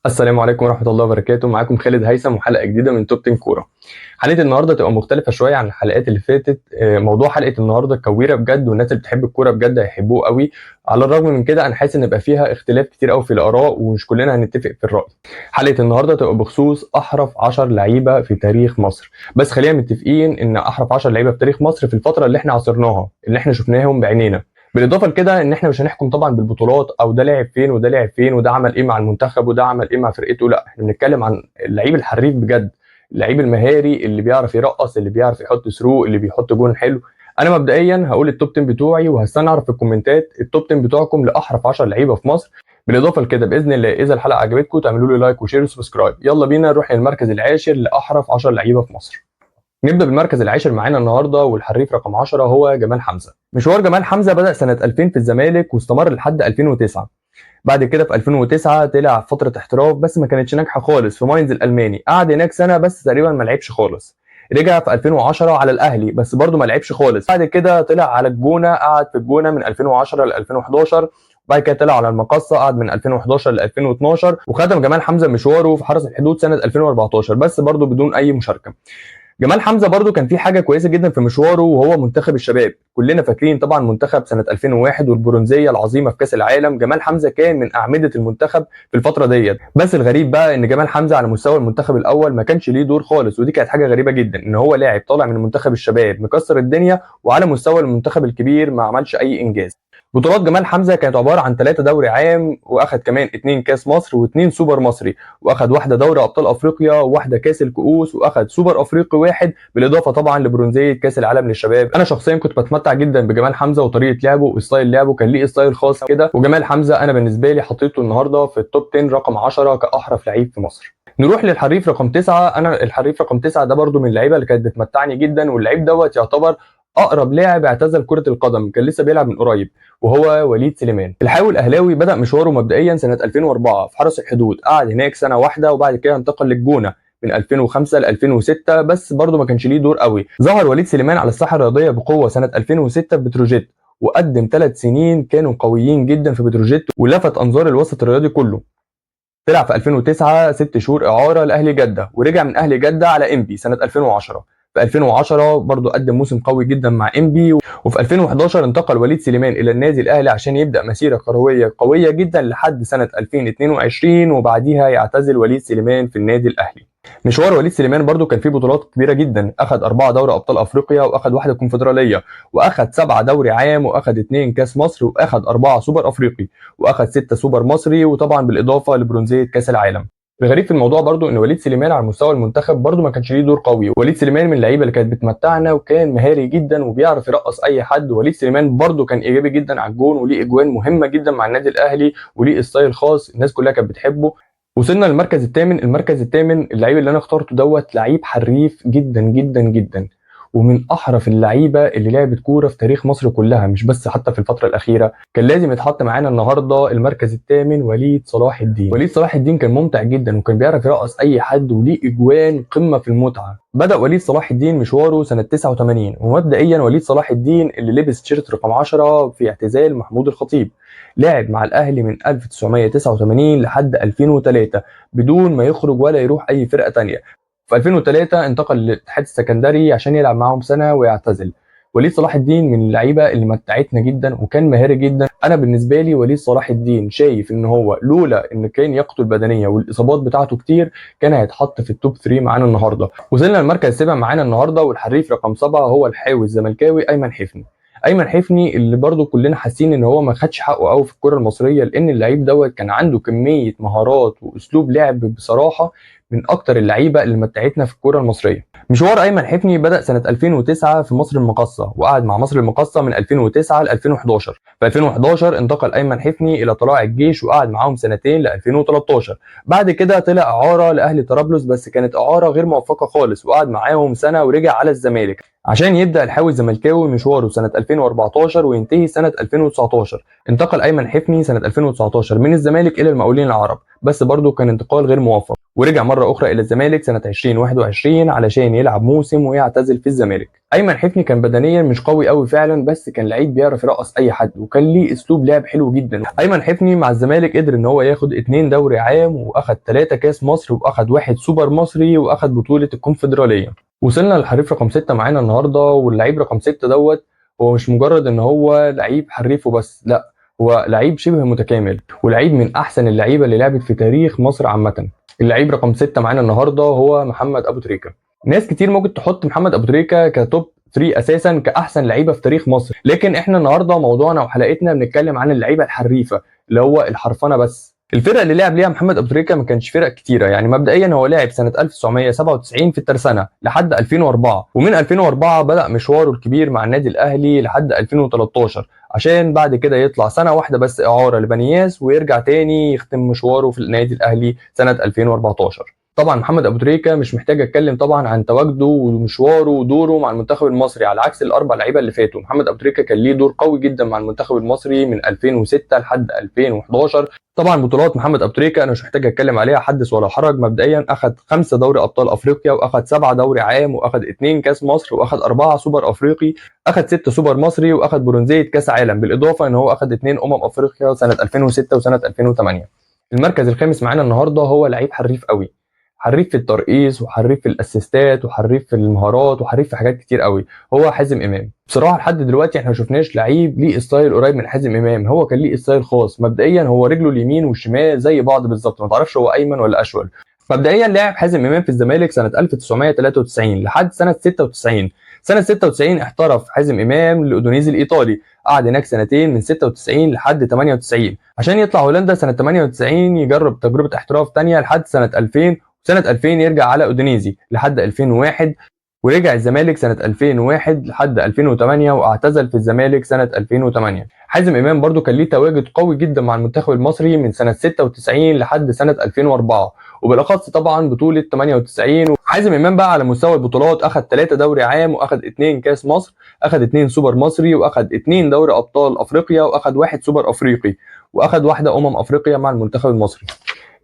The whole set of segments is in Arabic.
السلام عليكم ورحمة الله وبركاته. معاكم خالد هيثم وحلقة جديدة من توب 10 كورة. حلقة النهاردة تبقى مختلفة شوية عن الحلقات اللي فاتت. موضوع حلقة النهاردة كويرة بجد، والناس اللي بتحب الكورة بجد هيحبوه قوي. على الرغم من كده انا حاسس ان يبقى فيها اختلاف كتير قوي في الآراء، ومش كلنا هنتفق في الرأي. حلقة النهاردة تبقى بخصوص احرف 10 لعيبة في تاريخ مصر. بس خلينا متفقين ان احرف 10 لعيبة في تاريخ مصر في الفترة اللي احنا عاصرناها، اللي احنا شفناهم بعينينا. بالاضافه لكده ان احنا مش هنحكم طبعا بالبطولات او ده لعب فين وده لعب فين وده عمل ايه مع المنتخب وده عمل ايه مع فرقته، لا احنا بنتكلم عن اللعيب الحريف بجد، اللعيب المهاري اللي بيعرف يرقص، اللي بيعرف يحط ثرو، اللي بيحط جون حلو. انا مبدئيا هقول التوب 10 بتوعي، وهستنى اعرف في الكومنتات التوب 10 بتوعكم لاحرف 10 لعيبه في مصر. بالاضافه لكده باذن الله اذا الحلقه عجبتكم تعملوا لي لايك وشير وسبسكرايب. يلا بينا نروح للمركز العاشر لاحرف 10 لعيبه في مصر. نبدا بالمركز العاشر معانا النهارده، والحريف رقم 10 هو جمال حمزه. مشوار جمال حمزه بدا سنه 2000 في الزمالك واستمر لحد 2009. بعد كده في 2009 طلع فتره احتراف بس ما كانتش ناجحه خالص في ماينز الالماني، قعد هناك سنه بس تقريبا ما لعبش خالص. رجع في 2010 على الاهلي بس برضه ما لعبش خالص. بعد كده طلع على الجونه، قعد في الجونه من 2010 ل 2011. بعد كده طلع على المقصه، قعد من 2011 ل 2012. وختم جمال حمزه مشواره في حرس الحدود سنه 2014 بس برضه بدون اي مشاركه. جمال حمزه برضو كان في حاجه كويسه جدا في مشواره، وهو منتخب الشباب. كلنا فاكرين طبعا منتخب سنه 2001 والبرونزيه العظيمه في كاس العالم. جمال حمزه كان من اعمده المنتخب في الفتره ديت. بس الغريب بقى ان جمال حمزه على مستوى المنتخب الاول ما كانش ليه دور خالص، ودي كانت حاجه غريبه جدا ان هو لاعب طالع من منتخب الشباب مكسر الدنيا، وعلى مستوى المنتخب الكبير ما عملش اي انجاز. بطولات جمال حمزه كانت عباره عن 3 دوري عام، واخد كمان 2 كاس مصر و2 سوبر مصري، واخد واحده دوري ابطال افريقيا وواحده كاس الكؤوس، واخد سوبر افريقي واحد، بالاضافه طبعا لبرونزيه كاس العالم للشباب. انا شخصيا كنت بتمتع جدا بجمال حمزه وطريقه لعبه وستايل لعبه، كان ليه ستايل خاص كده. وجمال حمزه انا بالنسبه لي حطيته النهارده في التوب 10 رقم 10 كاحرف لعيب في مصر. نروح للحريف رقم 9. انا الحريف رقم 9 ده برده من اللعيبه اللي كانت بتمتعني جدا، واللعيب دوت يعتبر اقرب لاعب اعتزل كره القدم، كان لسه بيلعب من قريب، وهو وليد سليمان. الحاوي الاهلاوي بدا مشواره مبدئيا سنه 2004 في حرس الحدود، قعد هناك سنه واحده وبعد كده انتقل للجونه من 2005 ل 2006 بس برضه ما كانش ليه دور قوي. ظهر وليد سليمان على الساحه الرياضيه بقوه سنه 2006 في بتروجيت، وقدم 3 سنين كانوا قويين جدا في بتروجيت ولفت انظار الوسط الرياضي كله. طلع في 2009 6 شهور اعاره لاهلي جده، ورجع من اهلي جده على انبي سنه 2010. في 2010 برضه قدم موسم قوي جدا مع انبي، وفي 2011 انتقل وليد سليمان الى النادي الاهلي عشان يبدا مسيره كرويه قويه جدا لحد سنه 2022، وبعديها يعتزل وليد سليمان في النادي الاهلي. مشوار وليد سليمان برضو كان فيه بطولات كبيره جدا، اخذ 4 دوري ابطال افريقيا، واخذ واحده كونفدراليه، واخذ 7 دوري عام، واخذ 2 كاس مصر، واخذ 4 سوبر افريقي، واخذ 6 سوبر مصري، وطبعا بالاضافه لبرونزيه كاس العالم. الغريب في الموضوع برضو ان وليد سليمان على مستوى المنتخب برضو ما كانش ليه دور قوي. وليد سليمان من اللعيبه اللي كانت بتمتعنا، وكان مهاري جدا وبيعرف يرقص اي حد. وليد سليمان برضو كان ايجابي جدا على الجون، وليه اجوان مهمه جدا مع النادي الاهلي، وليه ستايل خاص الناس كلها كانت بتحبه. وصلنا للمركز الثامن. المركز الثامن اللعيب اللي انا اخترته دوت لعيب حريف جدا جدا جدا، ومن احرف اللعيبه اللي لعبت كوره في تاريخ مصر كلها، مش بس حتى في الفتره الاخيره. كان لازم يتحط معانا النهارده المركز الثامن وليد صلاح الدين. وليد صلاح الدين كان ممتع جدا، وكان بيعرف يرقص اي حد، وليه اجوان قمه في المتعه. بدا وليد صلاح الدين مشواره سنه 89، ومبدئيا وليد صلاح الدين اللي لبس تيشيرت رقم 10 في اعتزال محمود الخطيب. لعب مع الاهلي من 1989 لحد 2003 بدون ما يخرج ولا يروح اي فرقه تانية. في 2003 انتقل للاتحاد السكندري عشان يلعب معاهم سنه ويعتزل. وليد صلاح الدين من اللعيبه اللي متعتنا جدا، وكان مهاري جدا. انا بالنسبه لي وليد صلاح الدين شايف ان هو لولا ان كان لياقته البدنيه والاصابات بتاعته كتير كان هيتحط في التوب 3 معانا النهارده. وصلنا للمركز السابع معانا النهارده، والحريف رقم 7 هو الحاوي الزملكاوي ايمن حفني. ايمن حفني اللي برضو كلنا حاسين ان هو ما خدش حقه قوي في الكره المصريه، لان اللعيب دوت كان عنده كميه مهارات واسلوب لعب بصراحه من اكتر اللعيبه اللي متعتنا في الكوره المصريه. مشوار ايمن حفني بدا سنه 2009 في مصر المقاصه، وقعد مع مصر المقاصه من 2009 ل 2011. في 2011 انتقل ايمن حفني الى طلائع الجيش، وقعد معاهم سنتين ل 2013. بعد كده طلع اعاره لاهلي طرابلس، بس كانت اعاره غير موفقه خالص، وقعد معاهم سنه ورجع على الزمالك عشان يبدا الحاوي الزملكاوي مشواره سنه 2014 وينتهي سنه 2019. انتقل ايمن حفني سنه 2019 من الزمالك الى المقاولين العرب، بس برضه كان انتقال غير موفق. ورجع مرة أخرى إلى الزمالك سنة 2021 علشان يلعب موسم ويعتزل في الزمالك. أيمن حفني كان بدنيا مش قوي قوي فعلا، بس كان لعيب بيعرف يرقص أي حد وكان ليه أسلوب لعب حلو جدا. أيمن حفني مع الزمالك قدر إن هو ياخد 2 دوري عام وأخد 3 كاس مصر وأخد 1 سوبر مصري وأخد بطولة الكونفدرالية. وصلنا للحريف رقم 6 معانا النهارده، واللعيب رقم 6 دوت هو مش مجرد ان هو لعيب حريف وبس، لا، هو لعيب شبه متكامل ولعيب من احسن اللعيبه اللي لعبت في تاريخ مصر عامه. اللعيب رقم 6 معانا النهارده هو محمد ابو تريكه. ناس كتير ممكن تحط محمد ابو تريكه كتوب 3 اساسا كاحسن لعيبه في تاريخ مصر، لكن احنا النهارده موضوعنا وحلقتنا بنتكلم عن اللعيبه الحريفه اللي هو الحرفنه بس. الفرق اللي لعب ليها محمد ابو تريكه ما كانش فرق كتيره، يعني مبدئيا هو لعب سنه 1997 في الترسانه لحد 2004، ومن 2004 بدا مشواره الكبير مع النادي الاهلي لحد 2013، عشان بعد كده يطلع سنه واحده بس اعاره لبنياس ويرجع تاني يختم مشواره في النادي الاهلي سنه 2014. طبعا محمد ابو تريكه مش محتاج اتكلم طبعا عن تواجده ومشواره ودوره مع المنتخب المصري، على عكس الاربع لعيبه اللي فاتوا. محمد ابو تريكه كان ليه دور قوي جدا مع المنتخب المصري من 2006 لحد 2011. طبعا بطولات محمد ابو تريكه انا مش محتاج اتكلم عليها حدث ولا حرج. مبدئيا اخذ 5 دوري ابطال افريقيا، واخذ 7 دوري عام، واخذ 2 كاس مصر، واخذ 4 سوبر افريقي، اخذ 6 سوبر مصري، واخذ برونزيه كاس عالم، بالاضافه ان هو اخذ 2 افريقيا سنه 2006 وسنه 2008. المركز الخامس معانا النهارده هو لعيب حريف قوي، حريف في الترقيص وحريف في الاسيستات وحريف في المهارات وحريف في حاجات كتير قوي، هو حازم امام. بصراحه لحد دلوقتي احنا ما شفناش لعيب ليه ستايل قريب من حازم امام، هو كان ليه ستايل خاص. مبدئيا هو رجله اليمين والشمال زي بعض بالظبط، ما تعرفش هو ايمن ولا اشول. مبدئيا لعب حازم امام في الزمالك سنه 1993 لحد سنه 96. سنه 96 احترف حازم امام للاودونيزي الايطالي، قعد هناك سنتين من 96 لحد 98 عشان يطلع هولندا سنه 98 يجرب تجربه احتراف ثانيه لحد سنه 2000. سنة 2000 يرجع على اودينيزي لحد 2001، ورجع الزمالك سنة 2001 لحد 2008 واعتزل في الزمالك سنة 2008. حازم امام برضو كان ليه تواجد قوي جدا مع المنتخب المصري من سنة 96 لحد سنة 2004، وبالاخص طبعا بطولة 98. حازم امام بقى على مستوى البطولات اخذ 3 دوري عام، واخذ 2 كاس مصر، اخذ 2 سوبر مصري، واخذ 2 دوري ابطال افريقيا، واخذ 1 سوبر افريقي، واخذ 1 افريقيا مع المنتخب المصري.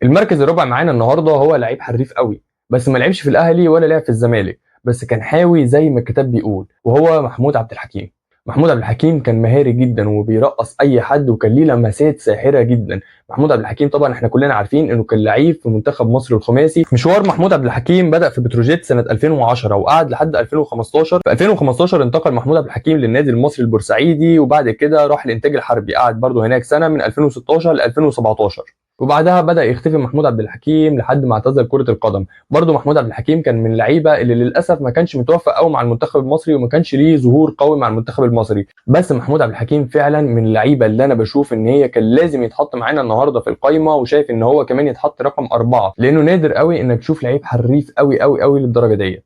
المركز الرابع معانا النهارده هو لعيب حريف قوي، بس ما لعبش في الاهلي ولا لعب في الزمالك، بس كان حاوي زي ما الكتاب بيقول، وهو محمود عبد الحكيم. محمود عبد الحكيم كان مهاري جدا وبيرقص اي حد وكان ليه لمسات ساحره جدا. محمود عبد الحكيم طبعا احنا كلنا عارفين انه كان لعيب في منتخب مصر الخماسي. مشوار محمود عبد الحكيم بدا في بتروجيت سنه 2010 وقعد لحد 2015. في 2015 انتقل محمود عبد الحكيم للنادي المصري البورسعيدي، وبعد كده راح الانتاج الحربي، قعد برضه هناك سنه من 2016 ل 2017، وبعدها بدا يختفي محمود عبد الحكيم لحد ما اعتزل كره القدم. برضه محمود عبد الحكيم كان من اللعيبه اللي للاسف ما كانش متوفق قوي مع المنتخب المصري وما كانش ليه ظهور قوي مع المنتخب المصري، بس محمود عبد الحكيم فعلا من اللعيبه اللي انا بشوف ان هي كان لازم يتحط معانا النهارده في القايمه، وشايف ان هو كمان يتحط رقم 4 لانه نادر قوي انك تشوف لعيب حريف قوي قوي قوي للدرجه ديت.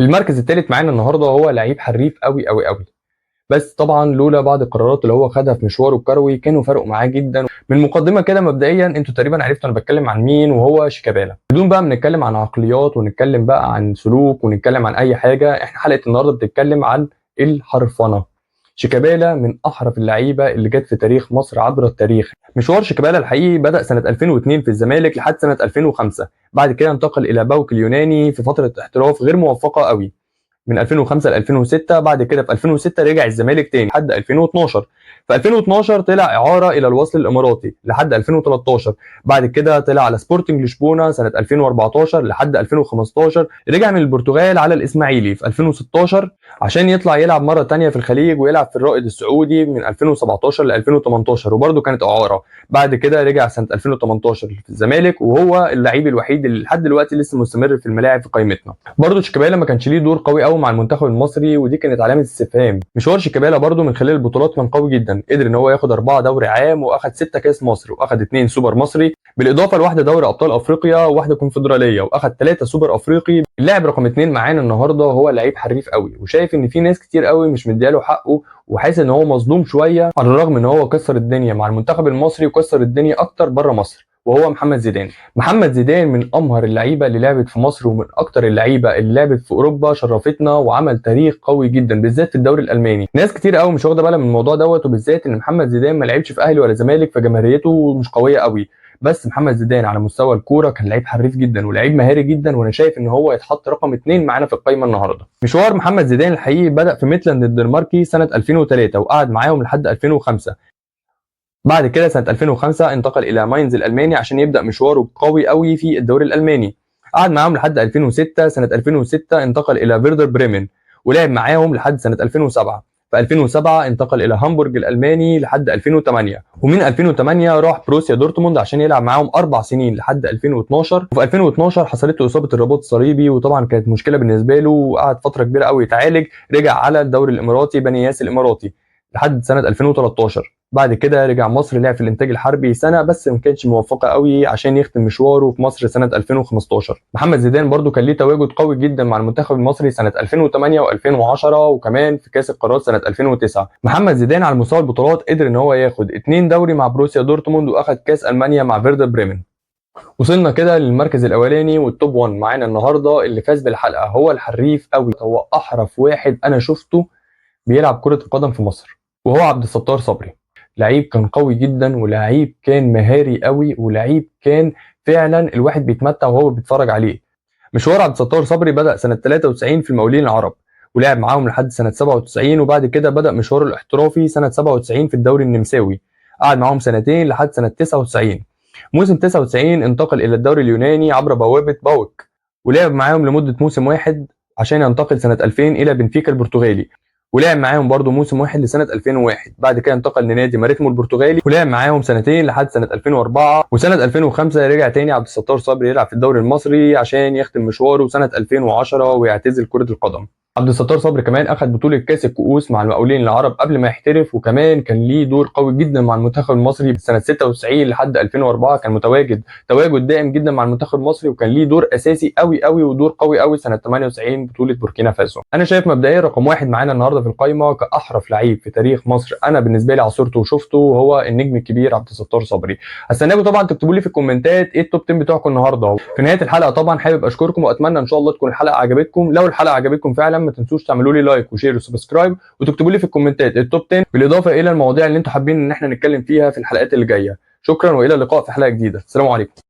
المركز الثالث معانا النهارده هو لعيب حريف قوي قوي قوي، بس طبعا لولا بعض القرارات اللي هو خدها في مشواره الكروي كانوا فرقوا معاه جدا. من مقدمه كده مبدئيا انتوا تقريبا عرفتوا انا بتكلم عن مين، وهو شيكابالا. بدون بقى ما نتكلم عن عقليات ونتكلم بقى عن سلوك ونتكلم عن اي حاجه، احنا حلقه النهارده بتتكلم عن الحرفنه. شيكابالا من احرف اللعيبه اللي جت في تاريخ مصر عبر التاريخ. مشوار شيكابالا الحقيقي بدا سنه 2002 في الزمالك لحد سنه 2005، بعد كده انتقل الى باوك اليوناني في فتره احتراف غير موفقه قوي من 2005 ل 2006. بعد كده في 2006 رجع الزمالك تاني لحد 2012. في 2012 طلع اعاره الى الوصل الاماراتي لحد 2013. بعد كده طلع على سبورتنج لشبونه سنه 2014 لحد 2015. رجع من البرتغال على الاسماعيلي في 2016 عشان يطلع يلعب مره تانية في الخليج ويلعب في الرائد السعودي من 2017 ل 2018، وبرده كانت اعاره. بعد كده رجع سنه 2018 في الزمالك، وهو اللعيب الوحيد اللي لحد دلوقتي لسه مستمر في الملاعب في قائمتنا. برده شيكابالا ما كانش ليه دور قوي قوي مع المنتخب المصري، ودي كانت علامه استفهام. مشوار شيكابالا برده من خلال البطولات كان قوي جدا، قدر ان هو ياخد 4 دوري عام، واخد 6 كاس مصر، واخد 2 سوبر مصري، بالاضافه لواحده دوري ابطال افريقيا وواحده كونفدراليه، واخد 3 سوبر افريقي. اللاعب رقم 2 معانا النهارده هو لعيب حريف قوي، وشايف ان في ناس كتير قوي مش مدياله حقه، وحاسس ان هو مظلوم شويه، على الرغم ان هو كسر الدنيا مع المنتخب المصري وكسر الدنيا اكتر بره مصر، وهو محمد زيدان. محمد زيدان من امهر اللعيبه اللي لعبت في مصر، ومن اكتر اللعيبه اللي لعبت في اوروبا، شرفتنا وعمل تاريخ قوي جدا بالذات في الدوري الالماني. ناس كتير قوي مش واخده بالها من الموضوع دوت، وبالذات ان محمد زيدان ما لعبش في اهلي ولا زمالك، فجماهيريته مش قويه قوي. بس محمد زيدان على مستوى الكوره كان لعيب حريف جدا ولعيب مهاري جدا، وانا شايف ان هو يتحط رقم 2 معانا في القائمه النهارده. مشوار محمد زيدان الحقيقي بدا في ميتلاند الدنماركي سنه 2003 وقعد معاهم لحد 2005. بعد كده سنه 2005 انتقل الى ماينز الالماني عشان يبدا مشواره قوي قوي في الدوري الالماني. قعد معاهم لحد 2006. سنه 2006 انتقل الى فيردر بريمن ولعب معاهم لحد سنه 2007. في 2007 انتقل الى هامبورج الالماني لحد 2008، ومن 2008 راح بروسيا دورتموند عشان يلعب معاهم 4 سنين لحد 2012. وفي 2012 حصلت له اصابه الرباط الصليبي، وطبعا كانت مشكله بالنسبه له وقعد فتره كبيره قوي يتعالج. رجع على الدوري الاماراتي بني ياس الاماراتي لحد سنه 2013. بعد كده رجع مصر، لعب في الانتاج الحربي سنه بس ما كانتش موفقه قوي عشان يختم مشواره في مصر سنه 2015. محمد زيدان برده كان ليه تواجد قوي جدا مع المنتخب المصري سنه 2008 و2010 وكمان في كاس القارات سنه 2009. محمد زيدان على مستوى البطولات قدر ان هو ياخد 2 دوري مع بروسيا دورتموند واخد كاس المانيا مع فيردر بريمن. وصلنا كده للمركز الاولاني والتوب 1 معانا النهارده. اللي فاز بالحلقه هو الحريف قوي، هو احرف واحد انا شفته بيلعب كره القدم في مصر، وهو عبد الستار صبري. لعيب كان قوي جدا، ولعيب كان مهاري قوي، ولعيب كان فعلا الواحد بيتمتع وهو بيتفرج عليه. مشوار عبد الستار صبري بدأ سنة 93 في المقاولين العرب ولعب معاهم لحد سنة 97، وبعد كده بدأ مشواره الاحترافي سنة 97 في الدوري النمساوي. قعد معاهم سنتين لحد سنة 99. موسم 99 انتقل إلى الدوري اليوناني عبر بوابة باوك ولعب معاهم لمدة موسم واحد عشان ينتقل سنة 2000 إلى بنفيكا البرتغالي، ولعب معاهم برضه موسم واحد لسنه 2001. بعد كده انتقل لنادي ماريتمو البرتغالي ولعب معاهم سنتين لحد سنه 2004. وسنه 2005 رجع تاني عبد الستار صبري يلعب في الدوري المصري عشان يختم مشواره سنه 2010 ويعتزل كره القدم. عبد الستار صبري كمان اخذ بطوله كاس الكؤوس مع المقاولين العرب قبل ما يحترف، وكمان كان ليه دور قوي جدا مع المنتخب المصري سنه 96 لحد 2004. كان تواجد دائم جدا مع المنتخب المصري، وكان ليه دور اساسي قوي قوي ودور قوي قوي سنه 98 بطوله بوركينا فاسو. انا شايف مبدئيا رقم واحد معانا النهارده في القائمه كاحرف لعيب في تاريخ مصر انا بالنسبه لي عاصرته وشفته هو النجم الكبير عبد الستار صبري. هستناكم طبعا تكتبوا لي في الكومنتات ايه التوب 10 بتوعكم النهارده. في نهايه الحلقه طبعا حابب اشكركم واتمنى ان شاء الله تكون الحلقه عجبتكم. لو الحلقه عجبتكم فعلا ما تنسوش تعملوا لي لايك وشير وسبسكرايب وتكتبوا لي في الكومنتات التوب 10 بالاضافه الى المواضيع اللي انتم حابين ان احنا نتكلم فيها في الحلقات اللي جايه. شكرا والى اللقاء في حلقه جديده. السلام عليكم.